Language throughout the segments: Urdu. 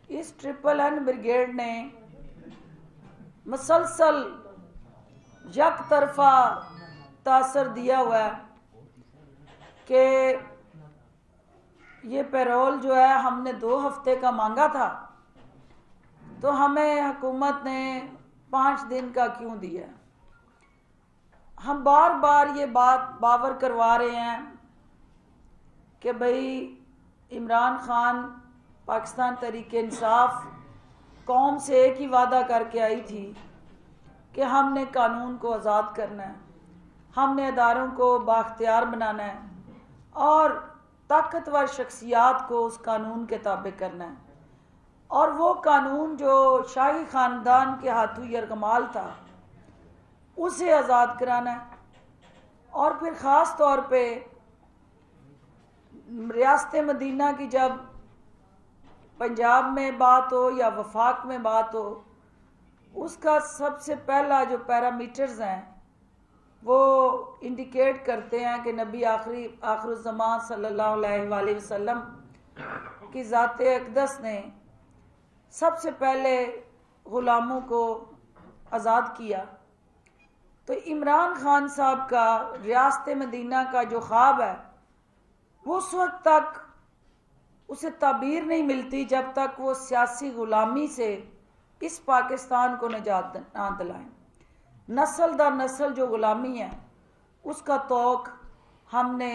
اس ٹرپل این بریگیڈ نے مسلسل یک طرفہ تاثر دیا ہوا ہے کہ یہ پیرول جو ہے ہم نے 2 ہفتے کا مانگا تھا تو ہمیں حکومت نے 5 دن کا کیوں دیا؟ ہم بار بار یہ بات باور کروا رہے ہیں کہ بھئی عمران خان پاکستان تحریک انصاف قوم سے ایک ہی وعدہ کر کے آئی تھی کہ ہم نے قانون کو آزاد کرنا ہے، ہم نے اداروں کو بااختیار بنانا ہے اور طاقتور شخصیات کو اس قانون کے تابع کرنا ہے، اور وہ قانون جو شاہی خاندان کے ہاتھوں یرغمال تھا اسے آزاد کرانا ہے۔ اور پھر خاص طور پہ ریاست مدینہ کی جب پنجاب میں بات ہو یا وفاق میں بات ہو، اس کا سب سے پہلا جو پیرامیٹرز ہیں وہ انڈیکیٹ کرتے ہیں کہ نبی آخر الزمان صلی اللہ علیہ وآلہ وسلم کی ذات اقدس نے سب سے پہلے غلاموں کو آزاد کیا۔ تو عمران خان صاحب کا ریاست مدینہ کا جو خواب ہے وہ اس وقت تک اسے تعبیر نہیں ملتی جب تک وہ سیاسی غلامی سے اس پاکستان کو نجات نہ دلائیں۔ نسل در نسل جو غلامی ہے اس کا توق ہم نے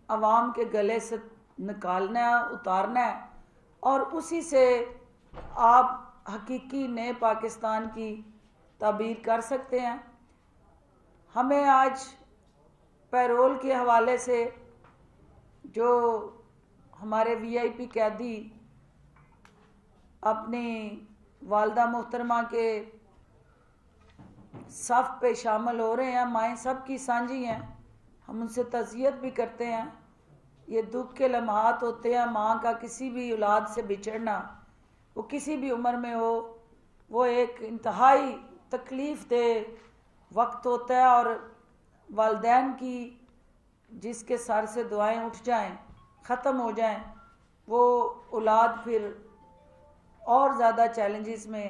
عوام کے گلے سے نکالنا ہے، اتارنا ہے، اور اسی سے آپ حقیقی نئے پاکستان کی تعبیر کر سکتے ہیں۔ ہمیں آج پیرول کے حوالے سے جو ہمارے وی آئی پی قیدی اپنی والدہ محترمہ کے صف پہ شامل ہو رہے ہیں، مائیں سب کی سانجھی ہیں، ہم ان سے تعزیت بھی کرتے ہیں۔ یہ دکھ کے لمحات ہوتے ہیں، ماں کا کسی بھی اولاد سے بچھڑنا، وہ کسی بھی عمر میں ہو، وہ ایک انتہائی تکلیف دہ وقت ہوتا ہے، اور والدین کی جس کے سر سے دعائیں اٹھ جائیں، ختم ہو جائیں، وہ اولاد پھر اور زیادہ چیلنجز میں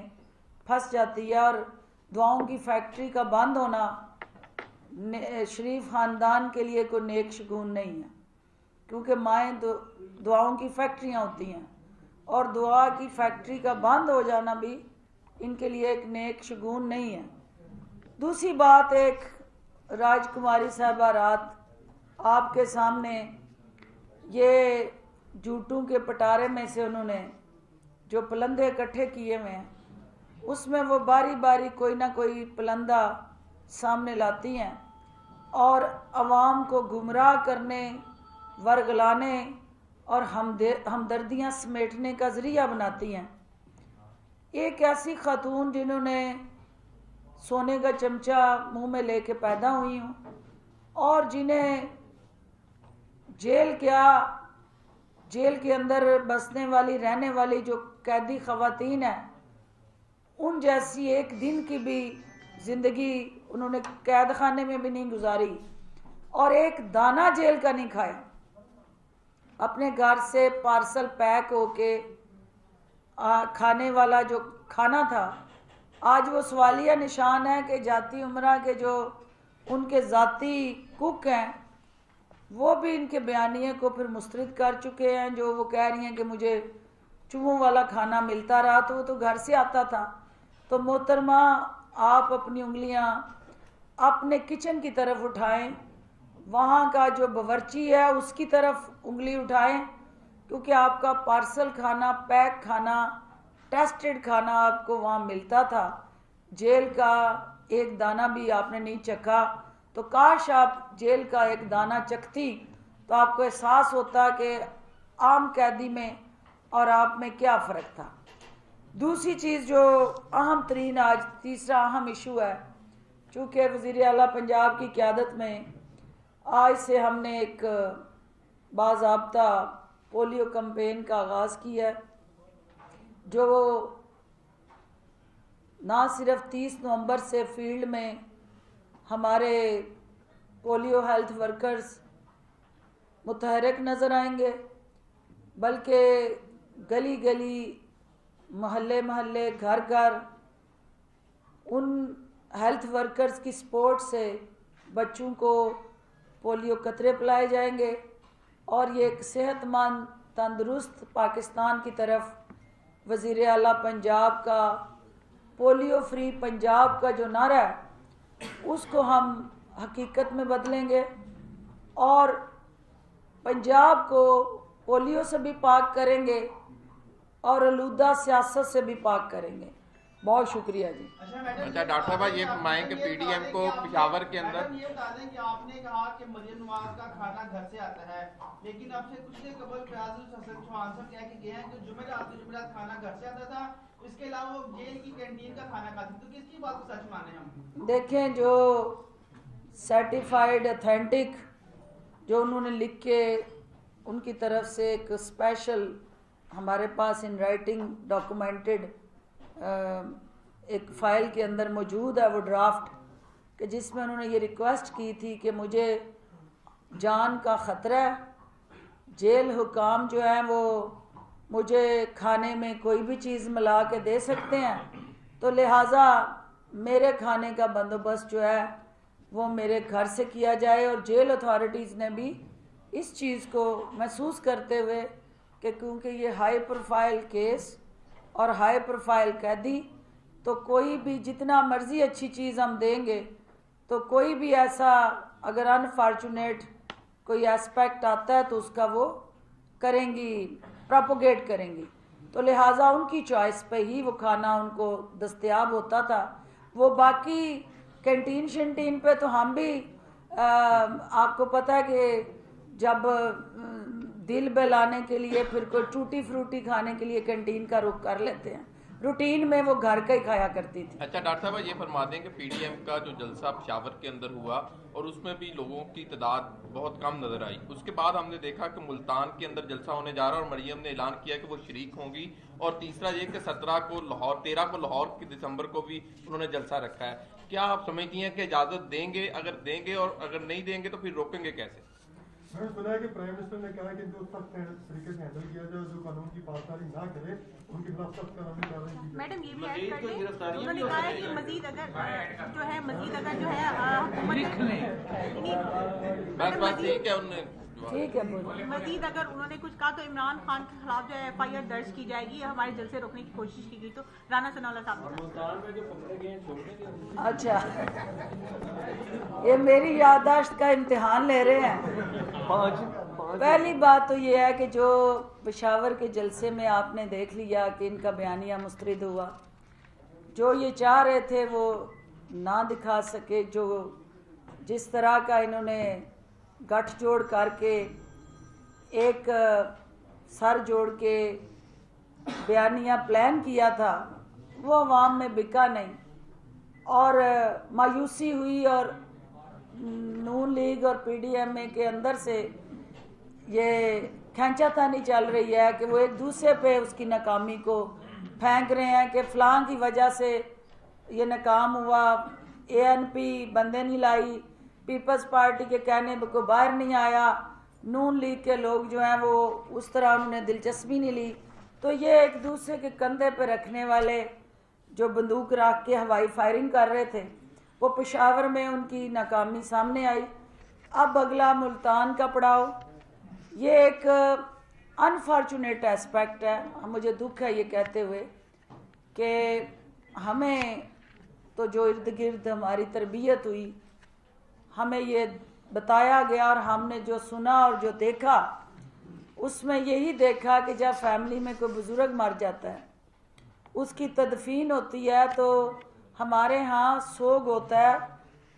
پھنس جاتی ہے، اور دعاؤں کی فیکٹری کا بند ہونا شریف خاندان کے لیے کوئی نیک شگون نہیں ہے، کیونکہ مائیں دعاؤں کی فیکٹریاں ہوتی ہیں، اور دعا کی فیکٹری کا بند ہو جانا بھی ان کے لیے ایک نیک شگون نہیں ہے۔ دوسری بات، ایک راج کماری صاحبہ رات آپ کے سامنے یہ جھوٹوں کے پٹارے میں سے انہوں نے جو پلندے اکٹھے کیے ہوئے ہیں اس میں وہ باری باری کوئی نہ کوئی پلندہ سامنے لاتی ہیں اور عوام کو گمراہ کرنے، ورگلانے اور ہمدردیاں سمیٹنے کا ذریعہ بناتی ہیں۔ ایک ایسی خاتون جنہوں نے سونے کا چمچہ منہ میں لے کے پیدا ہوئی ہوں، اور جنہیں جیل کے اندر بسنے والی رہنے والی جو قیدی خواتین ہیں، ان جیسی ایک دن کی بھی زندگی انہوں نے قید خانے میں بھی نہیں گزاری، اور ایک دانہ جیل کا نہیں کھایا۔ اپنے گھر سے پارسل پیک ہو کے کھانے والا جو کھانا تھا، آج وہ سوالیہ نشان ہے کہ جاتی عمرہ کے جو ان کے ذاتی کک ہیں وہ بھی ان کے بیانیے کو پھر مسترد کر چکے ہیں، جو وہ کہہ رہی ہیں کہ مجھے چوہوں والا کھانا ملتا رہا، تو وہ تو گھر سے آتا تھا۔ تو محترمہ، آپ اپنی انگلیاں اپنے کچن کی طرف اٹھائیں، وہاں کا جو باورچی ہے اس کی طرف انگلی اٹھائیں، کیونکہ آپ کا پارسل کھانا، پیک کھانا، ٹیسٹڈ کھانا آپ کو وہاں ملتا تھا، جیل کا ایک دانہ بھی آپ نے نہیں چکھا۔ تو کاش آپ جیل کا ایک دانہ چکھتی تو آپ کو احساس ہوتا کہ عام قیدی میں اور آپ میں کیا فرق تھا۔ دوسری چیز جو اہم ترین آج تیسرا اہم ایشو ہے، چونکہ وزیر اعلیٰ پنجاب کی قیادت میں آج سے ہم نے ایک باضابطہ پولیو کمپین کا آغاز کیا ہے، جو نہ صرف 30 نومبر سے فیلڈ میں ہمارے پولیو ہیلتھ ورکرز متحرک نظر آئیں گے، بلکہ گلی گلی محلے محلے گھر گھر ان ہیلتھ ورکرز کی سپورٹ سے بچوں کو پولیو قطرے پلائے جائیں گے، اور یہ ایک صحت مند تندرست پاکستان کی طرف وزیر اعلیٰ پنجاب کا پولیو فری پنجاب کا جو نعرہ ہے اس کو ہم حقیقت میں بدلیں گے، اور پنجاب کو پولیو سے بھی پاک کریں گے اور آلودہ سیاست سے بھی پاک کریں گے۔ بہت شکریہ جی۔ اچھا ڈاکٹر صاحب یہ فرمائیں کہ پی ڈی ایم کو پشاور کے اندر یہ بتا دیں کہ آپ نے کہا کہ مریم نواز کا کھانا گھر سے آتا ہے، لیکن اب سے کچھ دیر قبل فیاض الحسن چوہان صاحب کہہ کے گئے ہیں کہ جمعرات کھانا گھر سے آتا تھا، اس کے علاوہ وہ جیل کی کینٹین کا کھانا کھاتے، تو کس کی بات کو سچ مانیں ہم؟ دیکھیں جو سرٹیفائیڈ اتھینٹک جو انہوں نے لکھ کے ان کی طرف سے ایک اسپیشل ہمارے پاس ان رائٹنگ ڈاکومنٹڈ ایک فائل کے اندر موجود ہے وہ ڈرافٹ، کہ جس میں انہوں نے یہ ریکویسٹ کی تھی کہ مجھے جان کا خطرہ ہے، جیل حکام جو ہیں وہ مجھے کھانے میں کوئی بھی چیز ملا کے دے سکتے ہیں، تو لہٰذا میرے کھانے کا بندوبست جو ہے وہ میرے گھر سے کیا جائے۔ اور جیل اتھارٹیز نے بھی اس چیز کو محسوس کرتے ہوئے کہ کیونکہ یہ ہائی پروفائل کیس اور ہائی پروفائل قیدی، تو کوئی بھی جتنا مرضی اچھی چیز ہم دیں گے تو کوئی بھی ایسا اگر انفارچونیٹ کوئی ایسپیکٹ آتا ہے تو اس کا وہ کریں گی، پراپوگیٹ کریں گی، تو لہٰذا ان کی چوائس پہ ہی وہ کھانا ان کو دستیاب ہوتا تھا۔ وہ باقی کینٹین شنٹین پہ تو ہم بھی آپ کو پتہ ہے کہ جب دل بہلانے کے لیے پھر کوئی ٹوٹی فروٹی کھانے کے لیے کینٹین کا رخ کر لیتے ہیں، روٹین میں وہ گھر کا ہی کھایا کرتی تھی۔ اچھا ڈاکٹر صاحب یہ فرما دیں کہ پی ڈی ایم کا جو جلسہ پشاور کے اندر ہوا اور اس میں بھی لوگوں کی تعداد بہت کم نظر آئی، اس کے بعد ہم نے دیکھا کہ ملتان کے اندر جلسہ ہونے جا رہا ہے اور مریم نے اعلان کیا کہ وہ شریک ہوں گی، اور تیسرا یہ کہ 17 کو لاہور، 13 کو لاہور کی دسمبر کو بھی انہوں نے جلسہ رکھا ہے۔ کیا آپ سمجھتی ہیں کہ اجازت دیں گے؟ اگر دیں گے اور اگر نہیں دیں گے تو پھر روکیں گے کیسے؟ میں نے سنا ہے کہ پرائم منسٹر نے کہا کہ جو سخت طریقے سے ہینڈل کیا جائے، جو قانون کی پاسداری نہ کرے ان کے خلاف سخت قانونی کارروائی کی جائے۔ میڈم یہ بھی ایڈ کر لیں، انہوں نے کہا ہے کہ مزید اگر جو ہے حکومت ٹھیک ہے بولیں۔ مزید اگر انہوں نے کچھ کہا تو عمران خان کے خلاف جو ہے ایف آئی آر درج کی جائے گی، ہمارے جلسے روکنے کی کوشش کی گئی، تو رانا ثناء اللہ صاحب نے اچھا یہ میری یادداشت کا امتحان لے رہے ہیں۔ پہلی بات تو یہ ہے کہ جو پشاور کے جلسے میں آپ نے دیکھ لیا کہ ان کا بیانیہ مسترد ہوا، جو یہ چاہ رہے تھے وہ نہ دکھا سکے، جو جس طرح کا انہوں نے گٹھ جوڑ کر کے ایک سر جوڑ کے بیانیہ پلان کیا تھا وہ عوام میں بکا نہیں، اور مایوسی ہوئی، اور نون لیگ اور پی ڈی ایم اے کے اندر سے یہ کھینچا تانی چل رہی ہے کہ وہ ایک دوسرے پہ اس کی ناکامی کو پھینک رہے ہیں کہ فلاں کی وجہ سے یہ ناکام ہوا، اے این پی بندے نہیں لائی، پیپلز پارٹی کے کہنے کو باہر نہیں آیا، نون لیگ کے لوگ جو ہیں وہ اس طرح انہوں نے دلچسپی نہیں لی، تو یہ ایک دوسرے کے کندھے پہ رکھنے والے جو بندوق رکھ کے ہوائی فائرنگ کر رہے تھے، وہ پشاور میں ان کی ناکامی سامنے آئی۔ اب اگلا ملتان کا پڑاؤ، یہ ایک انفارچونیٹ ایسپیکٹ ہے، مجھے دکھ ہے یہ کہتے ہوئے کہ ہمیں تو جو ارد گرد ہماری تربیت ہوئی ہمیں یہ بتایا گیا اور ہم نے جو سنا اور جو دیکھا اس میں یہی دیکھا کہ جب فیملی میں کوئی بزرگ مر جاتا ہے اس کی تدفین ہوتی ہے تو ہمارے ہاں سوگ ہوتا ہے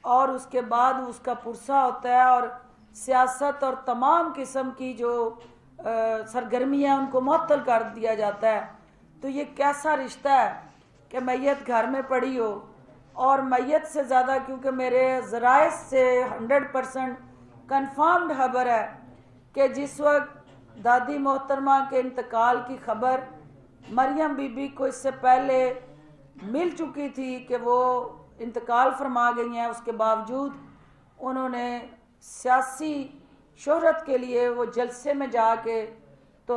اور اس کے بعد اس کا پرسہ ہوتا ہے اور سیاست اور تمام قسم کی جو سرگرمیاں ان کو معطل کر دیا جاتا ہے۔ تو یہ کیسا رشتہ ہے کہ میت گھر میں پڑی ہو، اور میت سے زیادہ کیونکہ میرے ذرائع سے 100% کنفرمڈ خبر ہے کہ جس وقت دادی محترمہ کے انتقال کی خبر مریم بی بی کو اس سے پہلے مل چکی تھی کہ وہ انتقال فرما گئی ہیں، اس کے باوجود انہوں نے سیاسی شہرت کے لیے وہ جلسے میں جا کے تو